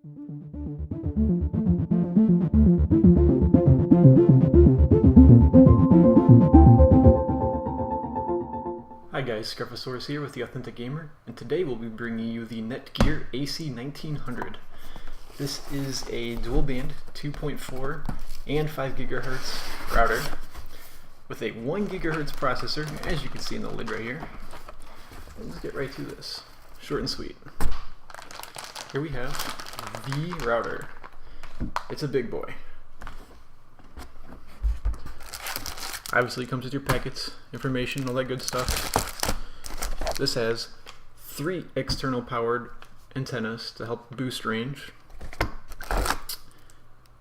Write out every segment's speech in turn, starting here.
Hi guys, scruffosaurus here with the Authentic Gamer, and today we'll be bringing you the Netgear AC1900. This is a dual band 2.4 and 5 GHz router with a 1 GHz processor, as you can see in the lid right here. Let's get right to this. Short and sweet. Here we have the router. It's a big boy. Obviously it comes with your packets, information, all that good stuff. This has 3 external powered antennas to help boost range,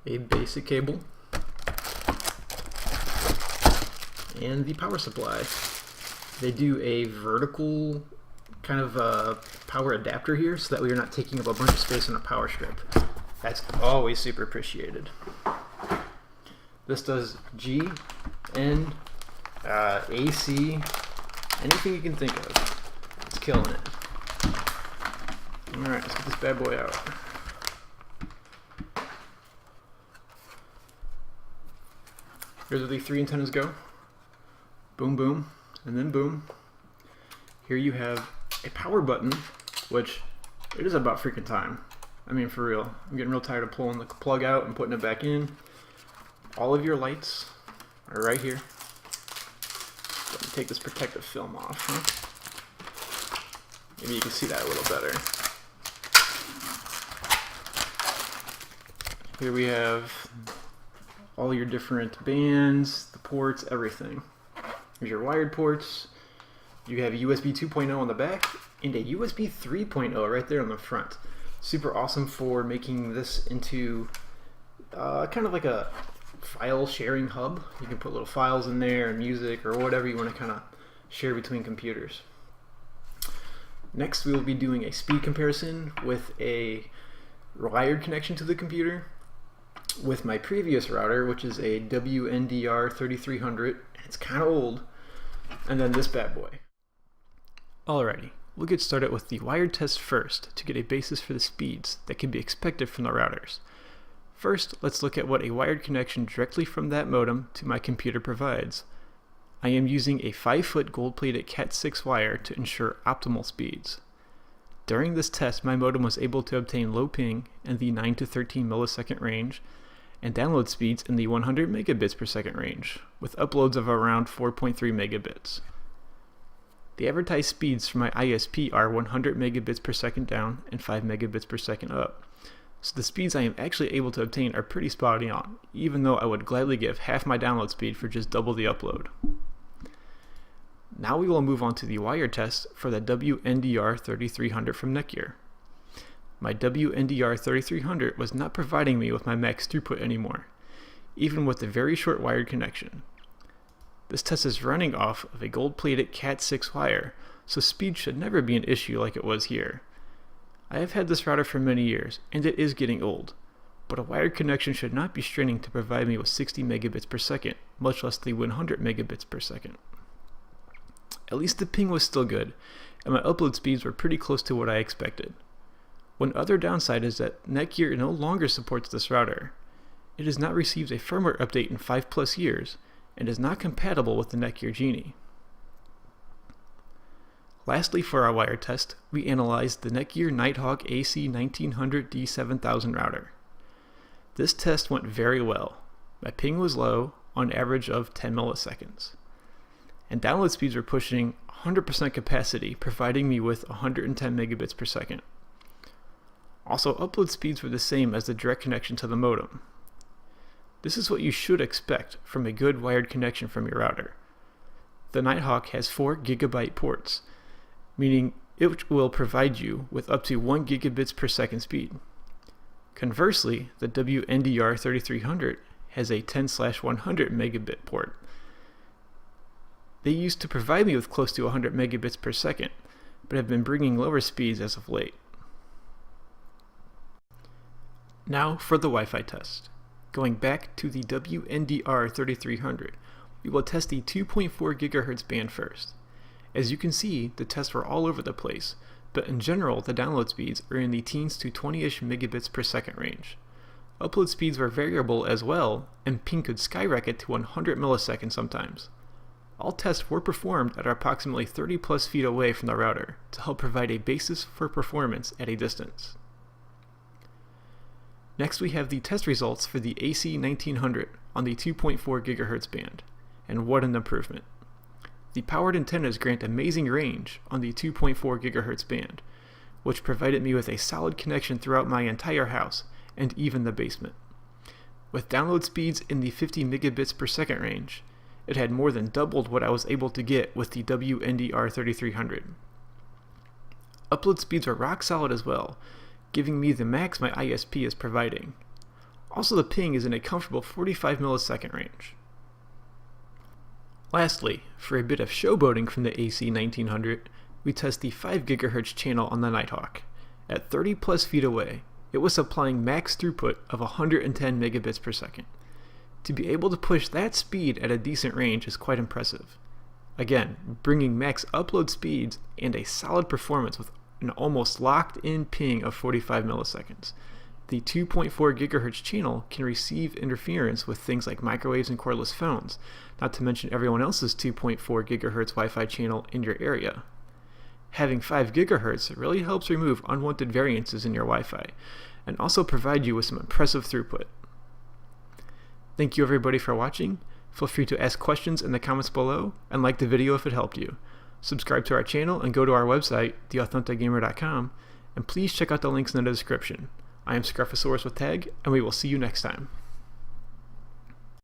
a basic cable, and the power supply. They do a vertical kind of power adapter here so that way you're not taking up a bunch of space on a power strip. That's always super appreciated. This does G, N, AC, anything you can think of. It's killing it. Alright, let's get this bad boy out. Here's where the 3 antennas go. Boom, boom, and then boom. Here you have a power button, which it is about freaking time. I mean, for real. I'm getting real tired of pulling the plug out and putting it back in. All of your lights are right here. Let me take this protective film off. Huh? Maybe you can see that a little better. Here we have all your different bands, the ports, everything. Here's your wired ports. You have a USB 2.0 on the back and a USB 3.0 right there on the front. Super awesome for making this into kind of like a file sharing hub. You can put little files in there and music or whatever you want to kind of share between computers. Next we will be doing a speed comparison with a wired connection to the computer with my previous router, which is a WNDR 3300. It's kind of old. And then this bad boy. Alrighty, we'll get started with the wired test first to get a basis for the speeds that can be expected from the routers. First, let's look at what a wired connection directly from that modem to my computer provides. I am using a 5-foot gold-plated Cat6 wire to ensure optimal speeds. During this test, my modem was able to obtain low ping in the 9 to 13 millisecond range and download speeds in the 100 megabits per second range, with uploads of around 4.3 megabits. The advertised speeds for my ISP are 100 megabits per second down and 5 megabits per second up. So the speeds I am actually able to obtain are pretty spot on, even though I would gladly give half my download speed for just double the upload. Now we will move on to the wire test for the WNDR 3300 from Netgear. My WNDR 3300 was not providing me with my max throughput anymore, even with the very short wired connection. This test is running off of a gold-plated Cat6 wire, so speed should never be an issue like it was here. I have had this router for many years, and it is getting old, but a wired connection should not be straining to provide me with 60 megabits per second, much less the 100 megabits per second. At least the ping was still good, and my upload speeds were pretty close to what I expected. One other downside is that Netgear no longer supports this router. It has not received a firmware update in 5+ years, and is not compatible with the Netgear Genie. Lastly, for our wire test, we analyzed the Netgear Nighthawk AC1900 R7000 router. This test went very well. My ping was low, on average of 10 milliseconds. And download speeds were pushing 100% capacity, providing me with 110 megabits per second. Also, upload speeds were the same as the direct connection to the modem. This is what you should expect from a good wired connection from your router. The Nighthawk has 4 gigabyte ports, meaning it will provide you with up to 1 gigabits per second speed. Conversely, the WNDR 3300 has a 10/100 megabit port. They used to provide me with close to 100 megabits per second, but have been bringing lower speeds as of late. Now for the Wi-Fi test. Going back to the WNDR 3300, we will test the 2.4 GHz band first. As you can see, the tests were all over the place, but in general the download speeds are in the teens to 20-ish megabits per second range. Upload speeds were variable as well, and ping could skyrocket to 100 milliseconds sometimes. All tests were performed at approximately 30 plus feet away from the router to help provide a basis for performance at a distance. Next we have the test results for the AC1900 on the 2.4 GHz band, and what an improvement. The powered antennas grant amazing range on the 2.4 GHz band, which provided me with a solid connection throughout my entire house and even the basement. With download speeds in the 50 megabits per second range, it had more than doubled what I was able to get with the WNDR3300. Upload speeds are rock solid as well, giving me the max my ISP is providing. Also, the ping is in a comfortable 45 millisecond range. Lastly, for a bit of showboating from the AC1900, we test the 5 GHz channel on the Nighthawk. At 30 plus feet away, it was supplying max throughput of 110 megabits per second. To be able to push that speed at a decent range is quite impressive. Again, bringing max upload speeds and a solid performance with an almost locked-in ping of 45 milliseconds. The 2.4 GHz channel can receive interference with things like microwaves and cordless phones, not to mention everyone else's 2.4 GHz Wi-Fi channel in your area. Having 5 GHz really helps remove unwanted variances in your Wi-Fi, and also provide you with some impressive throughput. Thank you everybody for watching. Feel free to ask questions in the comments below, and like the video if it helped you. Subscribe to our channel and go to our website, theauthenticgamer.com, and please check out the links in the description. I am Scruffosaurus with Tag, and we will see you next time.